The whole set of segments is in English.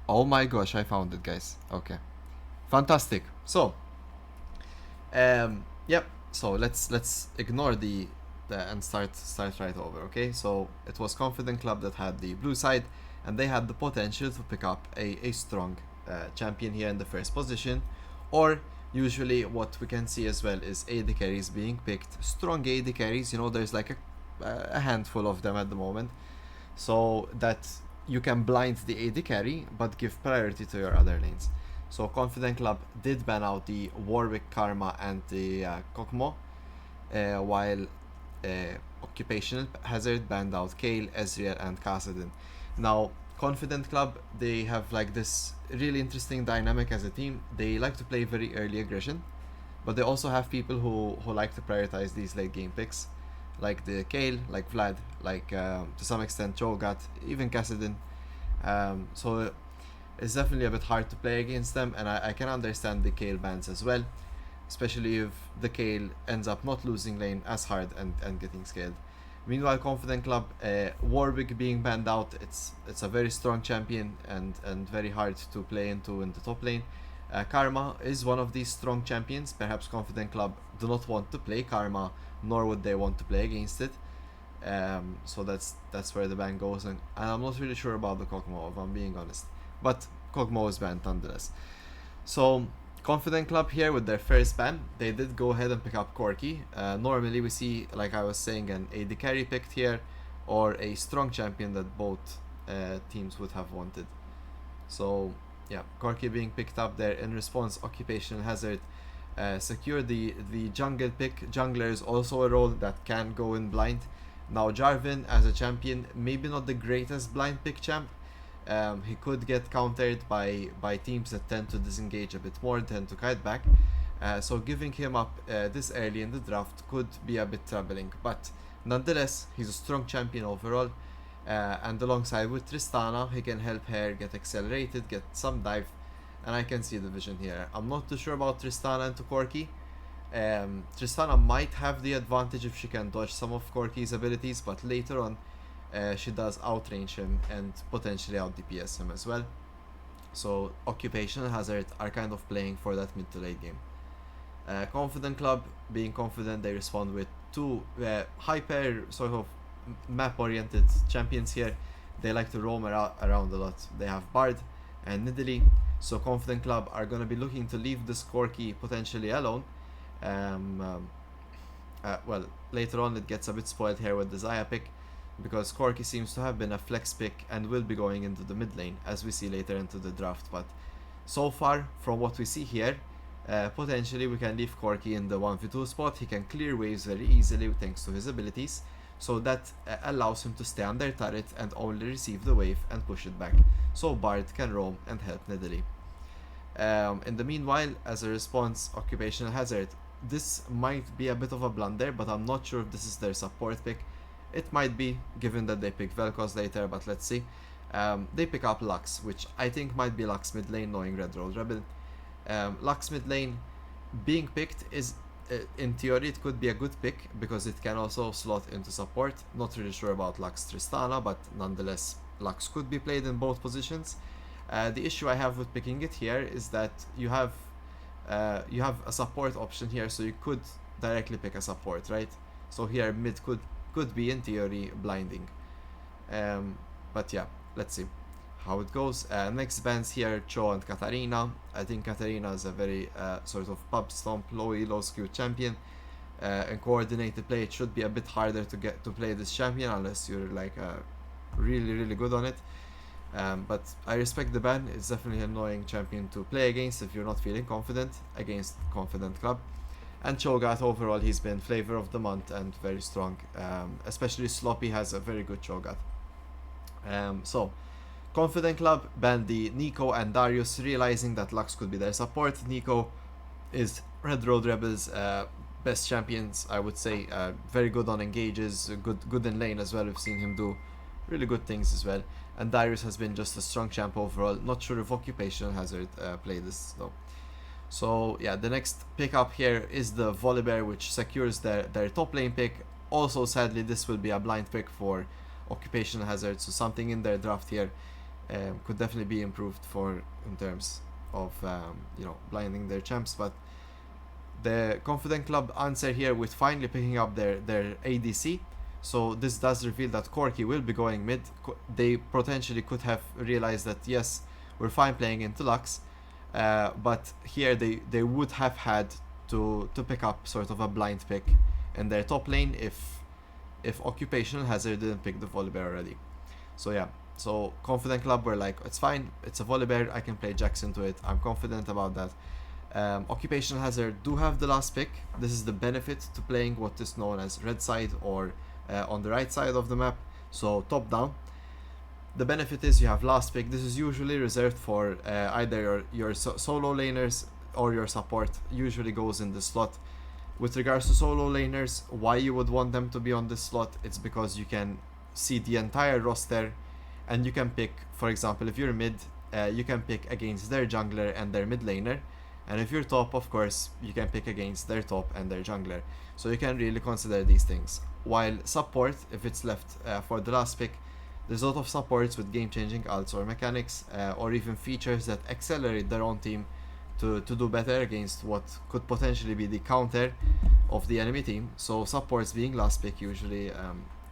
Oh my gosh, I found it, guys. Okay, fantastic. So, yep. So let's ignore the and start right over. Okay, so it was Confident Club that had the blue side, and they had the potential to pick up a strong champion here in the first position, or usually what we can see as well is AD carries being picked. Strong AD carries, you know, there's like a handful of them at the moment, so that you can blind the AD carry but give priority to your other lanes. So Confident Club did ban out the Warwick Karma and the Kokmo, while uh, Occupational Hazard banned out Kale, Ezreal, and Kassadin. Now, Confident Club, they have like this really interesting dynamic as a team. They like to play very early aggression, but they also have people who like to prioritize these late game picks, like the Kale, like Vlad, like to some extent Cho'Gath, even Kassadin. So it's definitely a bit hard to play against them, and I can understand the Kale bans as well, especially if the Kale ends up not losing lane as hard and getting scaled. Meanwhile, Confident Club, Warwick being banned out, it's a very strong champion and very hard to play into in the top lane. Karma is one of these strong champions. Perhaps Confident Club do not want to play Karma, nor would they want to play against it. So that's where the ban goes, and I'm not really sure about the Kog'Maw, if I'm being honest. But Kog'Maw is banned nonetheless. So Confident Club here with their first ban, they did go ahead and pick up Corki. Normally we see, like I was saying, an AD carry picked here, or a strong champion that both teams would have wanted. So yeah, Corki being picked up there in response. Occupational Hazard secured the jungle pick. Jungler is also a role that can go in blind. Now Jarvan as a champion, maybe not the greatest blind pick champ. He could get countered by teams that tend to disengage a bit more, tend to kite back. So giving him up this early in the draft could be a bit troubling. But nonetheless, he's a strong champion overall. And alongside with Tristana, he can help her get accelerated, get some dive, and I can see the vision here. I'm not too sure about Tristana into Corki. Tristana might have the advantage if she can dodge some of Corki's abilities, but later on she does outrange him and potentially out DPS him as well. So Occupational Hazard are kind of playing for that mid to late game. Confident Club, being confident, they respond with two hyper sort of map oriented champions here. They like to roam around a lot. They have Bard and Nidalee, so Confident Club are going to be looking to leave this Corki potentially alone. Well, later on it gets a bit spoiled here with the Xayah pick, because Corki seems to have been a flex pick and will be going into the mid lane as we see later into the draft. But so far, from what we see here, potentially we can leave Corki in the 1v2 spot. He can clear waves very easily thanks to his abilities, so that allows him to stay on their turret and only receive the wave and push it back, so Bard can roam and help Nidalee. In the meanwhile, as a response, Occupational Hazard, this might be a bit of a blunder, but I'm not sure if this is their support pick. It might be, given that they pick Vel'Koz later, but let's see. They pick up Lux, which I think might be Lux mid lane, knowing Red Road Rebel. Lux mid lane being picked is, in theory, it could be a good pick because it can also slot into support. Not really sure about Lux Tristana, but nonetheless, Lux could be played in both positions. The issue I have with picking it here is that you have a support option here, so you could directly pick a support, right? So here mid could be in theory blinding. But yeah, let's see how it goes. Next bans here, Cho and Katarina. I think Katarina is a very sort of pub stomp, low elo skew champion. In coordinated play, it should be a bit harder to get to play this champion unless you're like really good on it. But I respect the ban. It's definitely an annoying champion to play against if you're not feeling confident against Confident Club. And Cho'Gath overall, he's been flavor of the month and very strong. Especially Sloppy has a very good Cho'Gath. So Confident Club banned the Nico and Darius, realizing that Lux could be their support. Nico is Red Road Rebels' best champions, I would say. Very good on engages, good in lane as well. We've seen him do really good things as well. And Darius has been just a strong champ overall. Not sure if Occupational Hazard play this though. So yeah, the next pickup here is the Volibear, which secures their top lane pick. Also, sadly, this will be a blind pick for Occupational Hazard, so something in their draft here could definitely be improved for in terms of blinding their champs. But the Confident Club answer here with finally picking up their ADC. So this does reveal that Corki will be going mid. They potentially could have realized that yes, we're fine playing into Lux, but here they would have had to pick up sort of a blind pick in their top lane if Occupational Hazard didn't pick the Volibear already. So yeah, so Confident Club were like, it's fine, it's a Volibear, I can play Jax into it, I'm confident about that. Occupational Hazard do have the last pick. This is the benefit to playing what is known as red side or on the right side of the map, so top down. The benefit is you have last pick. This is usually reserved for either your solo laners or your support, usually goes in this slot. With regards to solo laners, why you would want them to be on this slot, it's because you can see the entire roster and you can pick, for example, if you're mid, you can pick against their jungler and their mid laner, and if you're top, of course, you can pick against their top and their jungler. So you can really consider these things. While support, if it's left for the last pick, there's a lot of supports with game-changing ults or mechanics or even features that accelerate their own team to do better against what could potentially be the counter of the enemy team. So supports being last pick, usually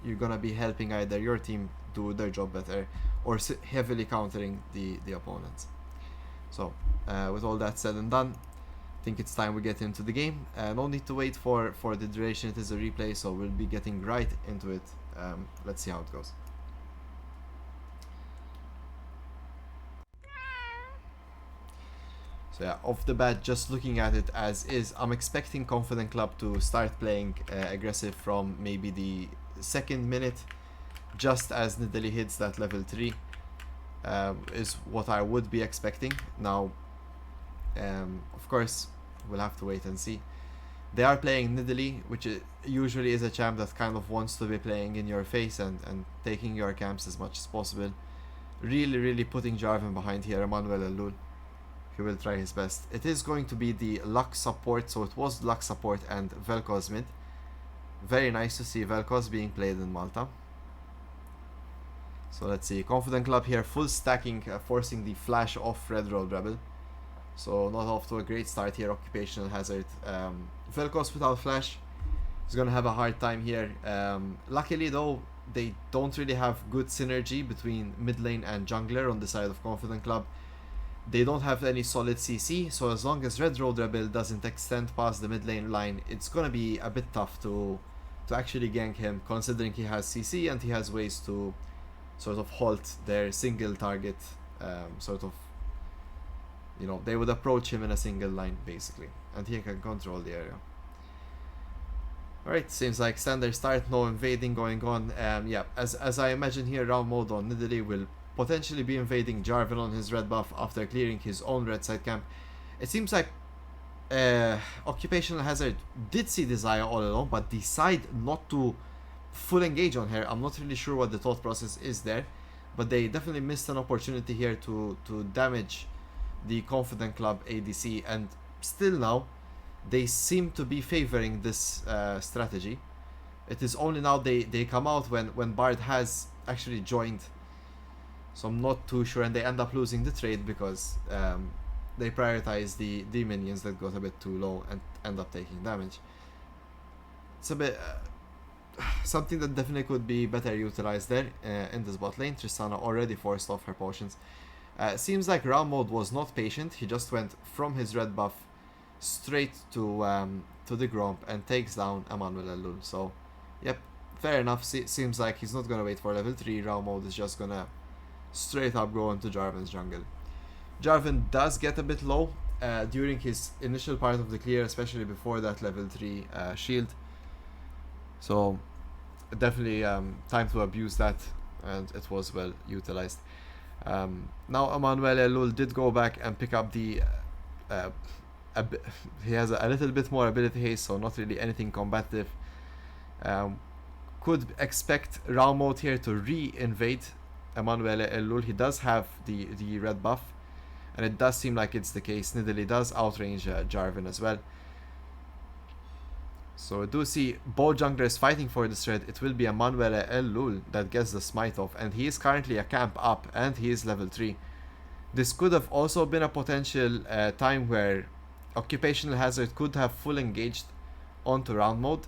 you're gonna be helping either your team do their job better or heavily countering the opponents. So with all that said and done, I think it's time we get into the game. No need to wait for the duration, it is a replay, so we'll be getting right into it. Let's see how it goes. So yeah, off the bat, just looking at it as is, I'm expecting Confident Club to start playing aggressive from maybe the second minute, just as Nidalee hits that level 3, is what I would be expecting. Now, of course, we'll have to wait and see. They are playing Nidalee, which usually is a champ that kind of wants to be playing in your face and taking your camps as much as possible. Really putting Jarvan behind here, Emmanuel Elul. He will try his best. It is going to be the Lux support, so it was Lux support and Vel'Koz mid. Very nice to see Vel'Koz being played in Malta. So let's see, Confident Club here full stacking, forcing the flash off Red Road Rebel. So not off to a great start here, Occupational Hazard. Vel'Koz without flash is gonna have a hard time here. Luckily though, they don't really have good synergy between mid lane and jungler on the side of Confident Club. They don't have any solid CC, so as long as Red Road Rebel doesn't extend past the mid lane line, it's gonna be a bit tough to actually gank him, considering he has CC and he has ways to sort of halt their single target, sort of, you know, they would approach him in a single line basically, and he can control the area. Alright, seems like standard start, no invading going on. Yeah, as I imagine here, round mode on Nidalee will potentially be invading Jarvan on his red buff after clearing his own red side camp. It seems like Occupational Hazard did see Desire all along, but decide not to full engage on her. I'm not really sure what the thought process is there, but they definitely missed an opportunity here to damage the Confident Club ADC, and still now they seem to be favoring this strategy. It is only now they come out when Bard has actually joined. So I'm not too sure, and they end up losing the trade because they prioritize the minions that got a bit too low and end up taking damage. It's a bit something that definitely could be better utilized there in this bot lane. Tristana already forced off her potions. Seems like round mode was not patient. He just went from his red buff straight to the Gromp and takes down Emmanuel Elul. So yep, fair enough. Seems like he's not gonna wait for level 3. Round mode is just gonna straight up go into Jarvan's jungle. Jarvan does get a bit low during his initial part of the clear, especially before that level 3 shield. So definitely time to abuse that, and it was well utilized. Now Emmanuel Elul did go back and pick up the he has a little bit more ability haste, so not really anything combative. Could expect round mode here to re-invade Emmanuel Elul. He does have the red buff, and it does seem like it's the case. Nidalee does outrange Jarvan as well. So I do see both junglers fighting for this red. It will be a Manuel El Lul that gets the smite off, and he is currently a camp up, and he is level 3. This could have also been a potential time where Occupational Hazard could have full engaged onto round mode.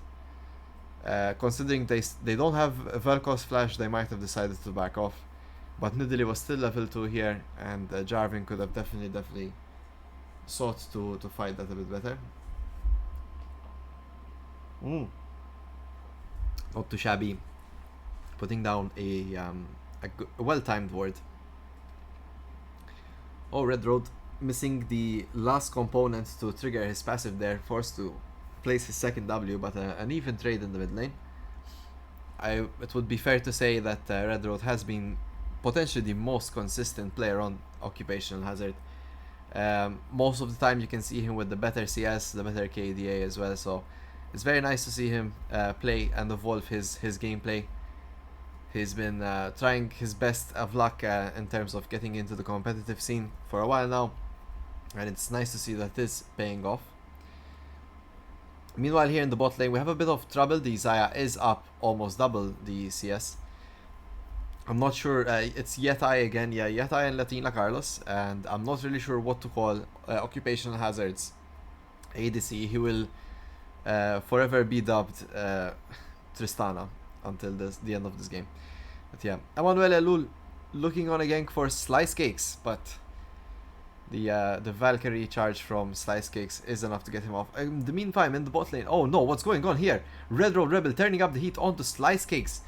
Considering they don't have Vel'Koz flash, they might have decided to back off. But Nidalee was still level 2 here, and Jarvan could have definitely sought to fight that a bit better. Not too shabby. Putting down a well-timed ward. Oh, Red Road missing the last component to trigger his passive there, forced to place his second W, but an even trade in the mid lane. It would be fair to say that Red Road has been potentially the most consistent player on Occupational Hazard. Most of the time you can see him with the better CS, the better KDA as well, so it's very nice to see him play and evolve his gameplay. He's been trying his best of luck in terms of getting into the competitive scene for a while now, and it's nice to see that is paying off. Meanwhile, here in the bot lane we have a bit of trouble. The Xayah is up almost double the CS. I'm not sure, it's Yeti again, yeah, Yeti and Latina Carlos, and I'm not really sure what to call Occupational Hazard's ADC. He will forever be dubbed Tristana until the end of this game. But yeah, Emmanuel Elul looking on again for Slice Cakes, but the Valkyrie charge from Slice Cakes is enough to get him off. In the meantime, in the bot lane, oh no, what's going on here? Red Road Rebel turning up the heat onto Slice Cakes,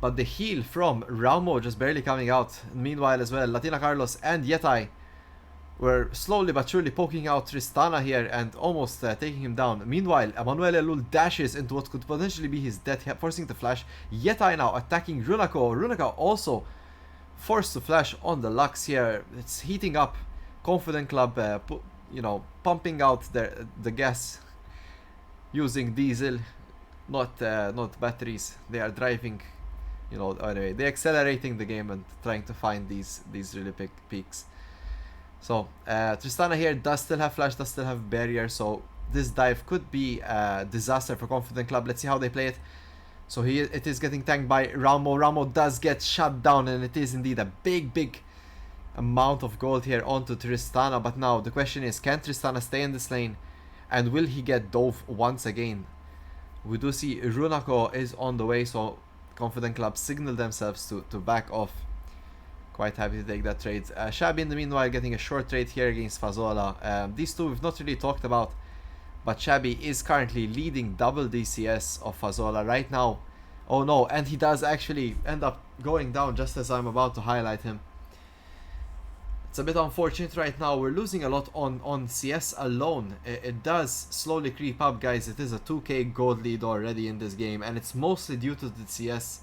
but the heal from Raumo just barely coming out. Meanwhile as well, Latina Carlos and Yeti were slowly but surely poking out Tristana here and almost taking him down. Meanwhile, Emmanuel Elul dashes into what could potentially be his death, forcing the flash. Yeti now attacking Runako. Runako also forced to flash on the Lux here. It's heating up. ConfidentClub, pumping out the gas using diesel, not batteries. They are driving, anyway, they're accelerating the game and trying to find these really big peaks. So Tristana here does still have flash, does still have barrier, so this dive could be a disaster for ConfidentClub. Let's see how they play it. So it is getting tanked by Raumo. Raumo does get shut down, and it is indeed a big amount of gold here onto Tristana. But now the question is, can Tristana stay in this lane, and will he get dove once again? We do see Runako is on the way, so ConfidentClub signal themselves to back off. Quite happy to take that trade. Shabby in the meanwhile getting a short trade here against Fazola. These two we've not really talked about, but Shabby is currently leading double DCS of Fazola right now. Oh no, and he does actually end up going down just as I'm about to highlight him. It's a bit unfortunate right now. We're losing a lot on CS alone. It does slowly creep up, guys. It is a 2k gold lead already in this game, and it's mostly due to the CS.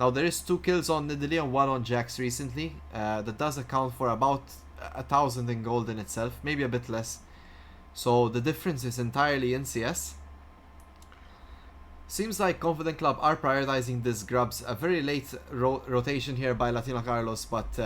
Now there is 2 kills on Nidalee and 1 on Jax recently. That does account for about 1,000 in gold in itself, maybe a bit less. So the difference is entirely in CS. Seems like ConfidentClub are prioritizing this grubs. A very late rotation here by Latina Carlos, but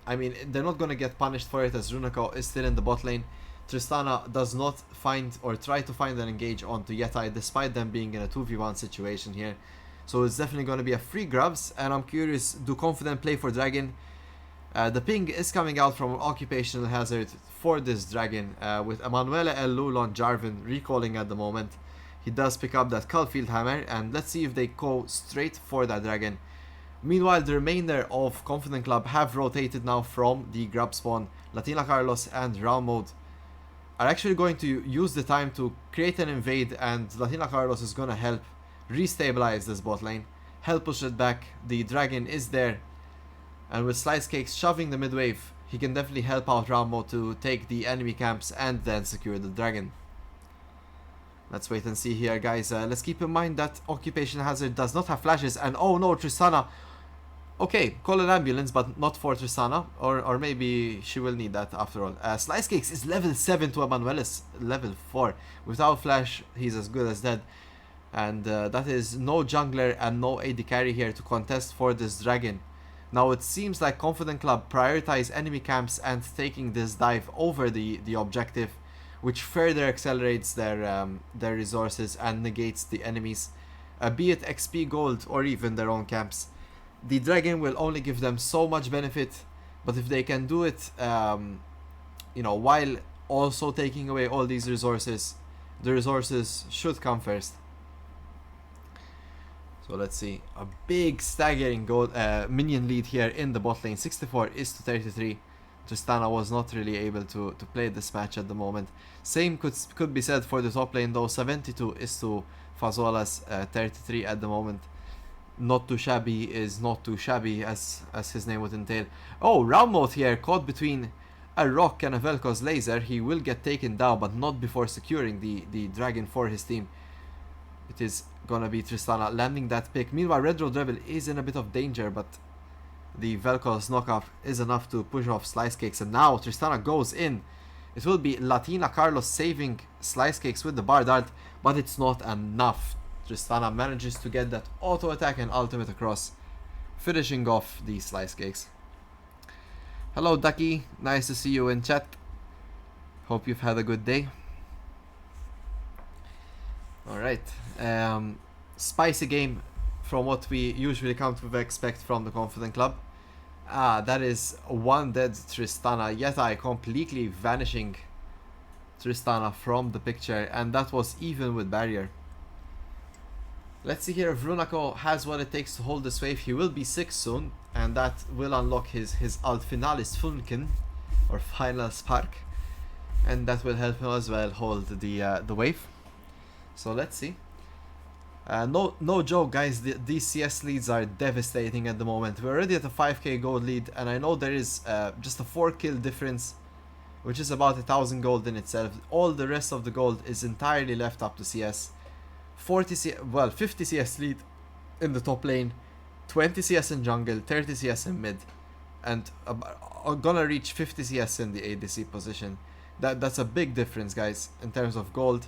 I mean, they're not going to get punished for it as Runako is still in the bot lane. Tristana does not find or try to find an engage onto Yeti, despite them being in a 2v1 situation here. So it's definitely going to be a free grubs, and I'm curious, do Confident play for Dragon? The ping is coming out from Occupational Hazard for this Dragon, with Emanuele Elul on Jarvan recalling at the moment. He does pick up that Caulfield Hammer, and let's see if they go straight for that Dragon. Meanwhile, the remainder of ConfidentClub have rotated now from the grub spawn. Latina Carlos and Round Mode are actually going to use the time to create an invade, and Latina Carlos is going to help restabilize this bot lane, help push it back. The Dragon is there, and with Slice Cakes shoving the mid wave, he can definitely help out Round Mode to take the enemy camps and then secure the Dragon. Let's wait and see here, guys. Let's keep in mind that Occupational Hazard does not have flashes, and oh no, Tristana. Okay, call an ambulance, but not for Tristana, or maybe she will need that after all. Slice Cakes is level 7 to Emanuelis level 4. Without flash, he's as good as dead. And that is no jungler and no AD carry here to contest for this Dragon. Now it seems like ConfidentClub prioritize enemy camps and taking this dive over the objective, which further accelerates their resources and negates the enemies, be it XP, gold, or even their own camps. The dragon will only give them so much benefit, but if they can do it, while also taking away all these resources, the resources should come first. So let's see, a big staggering gold minion lead here in the bot lane. 64 is to 33. Tristana was not really able to play this match at the moment. Same could be said for the top lane though. 72 is to Fazola's 33 at the moment. Not too shabby is not too shabby, as his name would entail. Oh, Raumoth here, caught between a rock and a Vel'Koz laser. He will get taken down, but not before securing the dragon for his team. It is gonna be Tristana landing that pick. Meanwhile, Red Road Rebel is in a bit of danger, but the Vel'Koz knockoff is enough to push off Slice Cakes, and now Tristana goes in. It will be Latina Carlos saving Slice Cakes with the Bard Art, but it's not enough. Tristana manages to get that auto attack and ultimate across, finishing off the Slice Cakes. Hello Ducky, nice to see you in chat. Hope you've had a good day. Alright, spicy game from what we usually come to expect from the Confident Club. That is one dead Tristana, Yeti completely vanishing Tristana from the picture, and that was even with barrier. Let's see here if Runako has what it takes to hold this wave. He will be 6 soon, and that will unlock his ult Finalis Funken, or Final Spark, and that will help him as well hold the wave. So let's see. No joke guys, these CS leads are devastating at the moment. We're already at a 5k gold lead, and I know there is just a 4 kill difference, which is about 1000 gold in itself. All the rest of the gold is entirely left up to CS. 50 CS lead in the top lane, 20 CS in jungle, 30 CS in mid, and gonna reach 50 CS in the ADC position. That's a big difference guys in terms of gold.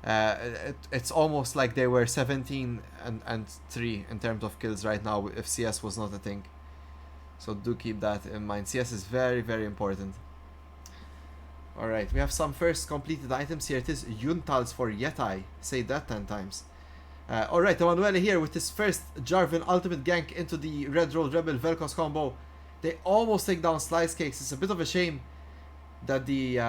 It's almost like they were 17 and 3 in terms of kills right now if CS was not a thing. So do keep that in mind. CS is very, very important. Alright, we have some first completed items here. It is Yuntals for Yeti. Say that 10 times. Alright, Emanuele here with his first Jarvan ultimate gank into the Red Road Rebel Vel'Koz combo. They almost take down Slice Cakes. It's a bit of a shame that the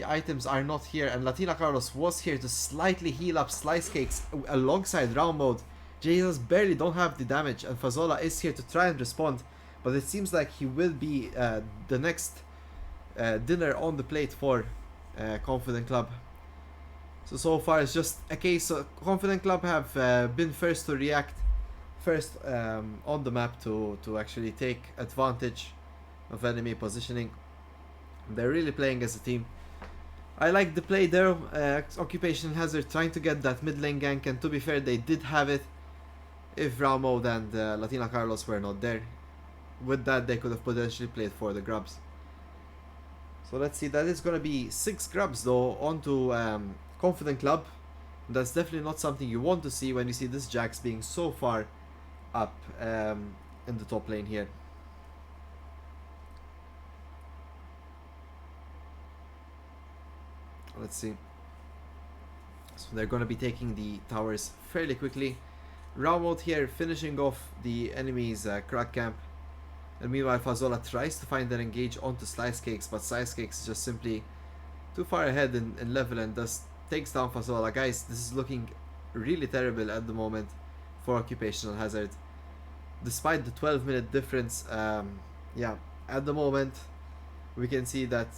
items are not here, and Latina Carlos was here to slightly heal up Slice Cakes alongside Round Mode. Jesus barely don't have the damage, and Fazola is here to try and respond, but it seems like he will be the next dinner on the plate for Confident Club. So far it's just a case of Confident Club have been first to react, first on the map to actually take advantage of enemy positioning. They're really playing as a team. I like the play there. Occupational Hazard trying to get that mid lane gank, and to be fair, they did have it if Ramo and Latina Carlos were not there. With that, they could have potentially played for the grubs. So let's see, that is going to be 6 grubs though onto Confident Club. That's definitely not something you want to see when you see this Jax being so far up in the top lane here. Let's see. So they're going to be taking the towers fairly quickly. Raumot here finishing off the enemy's crack camp. And meanwhile Fazola tries to find and engage onto Slice Cakes, but Slice Cakes is just simply too far ahead in level and thus takes down Fazola. Guys, this is looking really terrible at the moment for Occupational Hazard. Despite the 12-minute difference, yeah, at the moment we can see that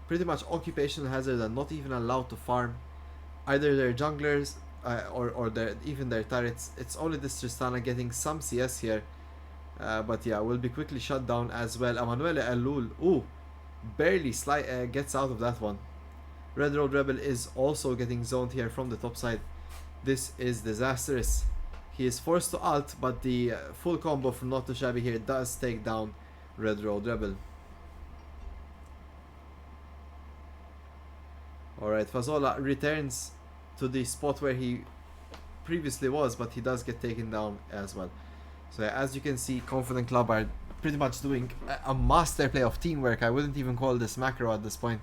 pretty much Occupational Hazard are not even allowed to farm either their junglers or even their turrets. It's only this Tristana getting some CS here, but yeah, will be quickly shut down as well. Emanuele Alul, ooh, barely gets out of that one. Red Road Rebel is also getting zoned here from the top side. This is disastrous. He is forced to ult, but the full combo from Not Too Shabby here does take down Red Road Rebel. Alright, Fazola returns to the spot where he previously was, but he does get taken down as well. So yeah, as you can see, Confident Club are pretty much doing a master play of teamwork. I wouldn't even call this macro at this point.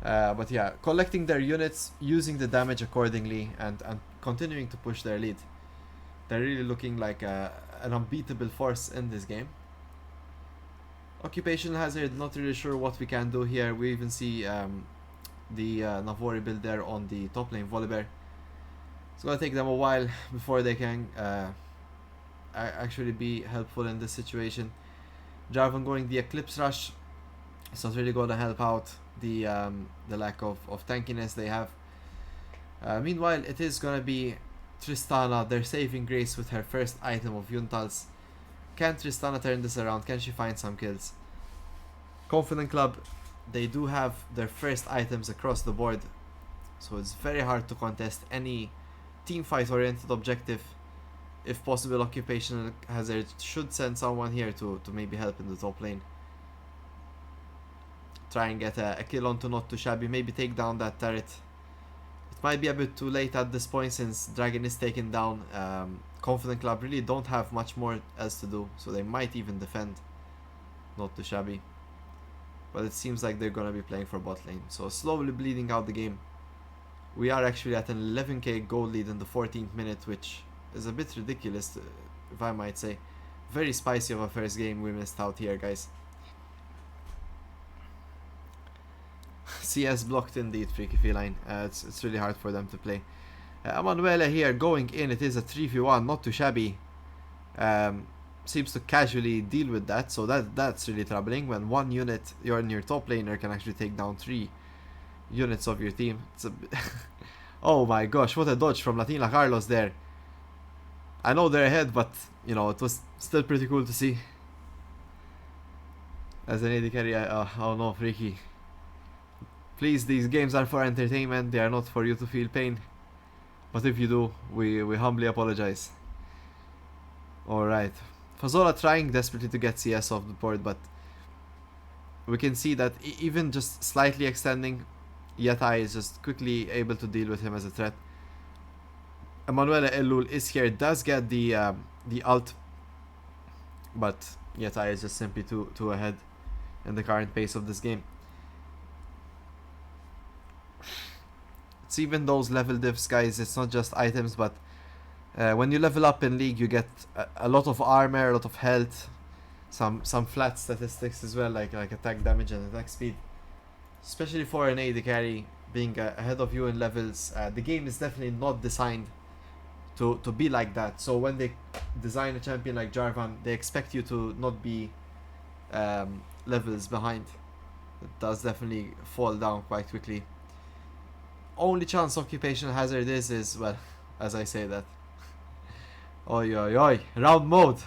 But yeah, collecting their units, using the damage accordingly, and continuing to push their lead. They're really looking like an unbeatable force in this game. Occupational Hazard, not really sure what we can do here. We even see the Navori build there on the top lane Volibear. It's gonna take them a while before they can actually be helpful in this situation. Jarvan going the Eclipse Rush. It's not really gonna help out the lack of tankiness they have. Meanwhile, it is gonna be Tristana, their saving grace with her first item of Yuntal's. Can Tristana turn this around? Can she find some kills? Confident Club, they do have their first items across the board, so it's very hard to contest any team fight oriented objective. If possible, Occupational Hazard should send someone here to maybe help in the top lane. Try and get a kill onto Not Too Shabby, maybe take down that turret. It might be a bit too late at this point since Dragon is taken down. Confident Club really don't have much more else to do, so they might even defend Not Too Shabby. But it seems like they're gonna be playing for bot lane, so slowly bleeding out the game. We are actually at an 11k gold lead in the 14th minute, which is a bit ridiculous, if I might say. Very spicy of a first game we missed out here, guys. CS blocked indeed, Freaky Feline. It's really hard for them to play. Emanuele here going in. It is a 3v1, Not Too Shabby. Seems to casually deal with that, so that's really troubling when one unit, you're in your top laner, can actually take down 3 units of your team. It's a oh my gosh, what a dodge from Latina Carlos there. I know they're ahead, but you know, it was still pretty cool to see. As an AD carry, oh no, Freaky. Please, these games are for entertainment, they are not for you to feel pain. But if you do, we humbly apologize. Alright. Fazola trying desperately to get CS off the board, but we can see that even just slightly extending, Yatai is just quickly able to deal with him as a threat. Emanuele Elul is here, does get the ult, but Yatai is just simply too ahead in the current pace of this game. It's even those level diffs, guys. It's not just items, but when you level up in League, you get a lot of armor, a lot of health, some flat statistics as well, like attack damage and attack speed. Especially for an AD carry being ahead of you in levels, the game is definitely not designed to be like that. So when they design a champion like Jarvan, they expect you to not be levels behind. It does definitely fall down quite quickly. Only chance Occupational Hazard is, well, as I say that. Oi oi oi, round mode.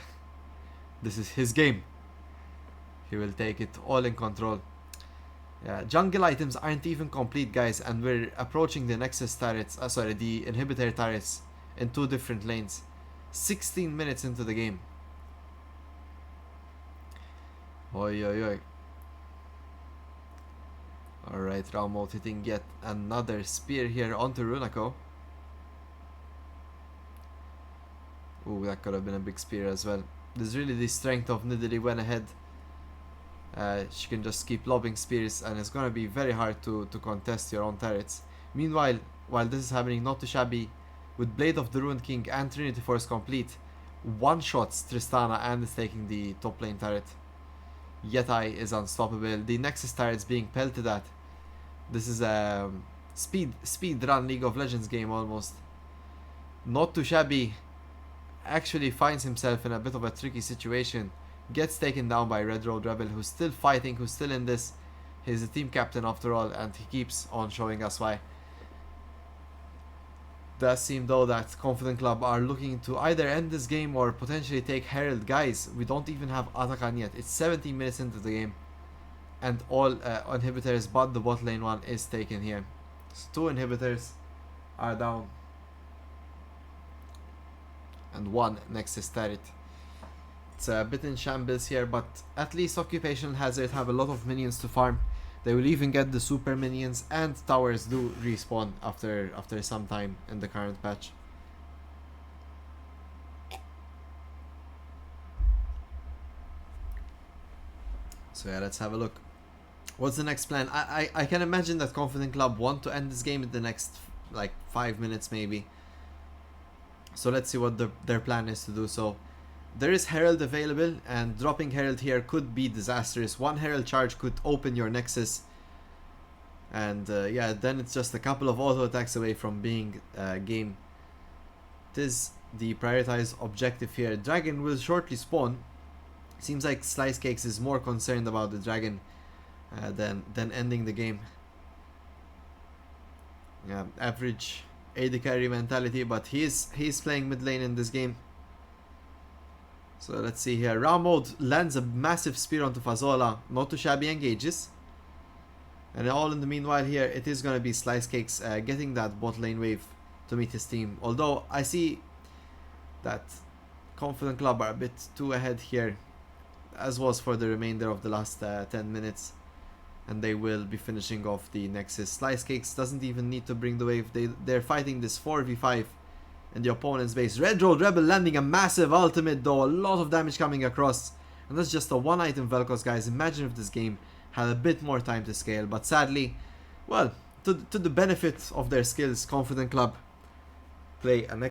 This is his game. He will take it all in control. Yeah, jungle items aren't even complete, guys, and we're approaching the Nexus turrets, the inhibitor turrets in 2 different lanes. 16 minutes into the game. Oi oi oi. Alright, round mode hitting yet another spear here onto Runako. Ooh, that could have been a big spear as well. There's really the strength of Nidalee went ahead. She can just keep lobbing spears, and it's gonna be very hard to contest your own turrets. Meanwhile, while this is happening, Not Too Shabby with Blade of the Ruined King and Trinity Force complete, one-shots Tristana and is taking the top lane turret. Yetai is unstoppable. The Nexus turret's being pelted at. This is a speed run League of Legends game almost. Not Too Shabby actually finds himself in a bit of a tricky situation. Gets taken down by Red Road Rebel, who's still fighting, who's still in this. He's a team captain after all, and he keeps on showing us why. Does seem though that Confident Club are looking to either end this game or potentially take Herald. Guys, we don't even have Atakan yet. It's 17 minutes into the game, and all inhibitors but the bot lane one is taken here. So 2 inhibitors are down, and 1 Nexus turret. It's a bit in shambles here, but at least Occupational Hazard have a lot of minions to farm. They will even get the super minions, and towers do respawn after some time in the current patch. So yeah, let's have a look. What's the next plan? I can imagine that Confident Club want to end this game in the next like 5 minutes maybe. So let's see what their plan is to do. So there is Herald available, and dropping Herald here could be disastrous. One Herald charge could open your Nexus, and yeah, then it's just a couple of auto attacks away from being game. It is the prioritized objective here. Dragon will shortly spawn. Seems like Slice Cakes is more concerned about the dragon than ending the game. Yeah, average AD carry mentality, but he's playing mid lane in this game. So let's see here. Round mode lands a massive spear onto Fazola. Not too shabby engages. And all in the meanwhile here, it is going to be Slice Cakes getting that bot lane wave to meet his team. Although I see that Confident Club are a bit too ahead here, as was for the remainder of the last 10 minutes. And they will be finishing off the Nexus. Slice Cakes doesn't even need to bring the wave. They're fighting this 4v5 in the opponent's base. Red Road Rebel landing a massive ultimate though. A lot of damage coming across. And that's just a one item Vel'Koz, guys. Imagine if this game had a bit more time to scale. But sadly, well, to the benefit of their skills, Confident Club play an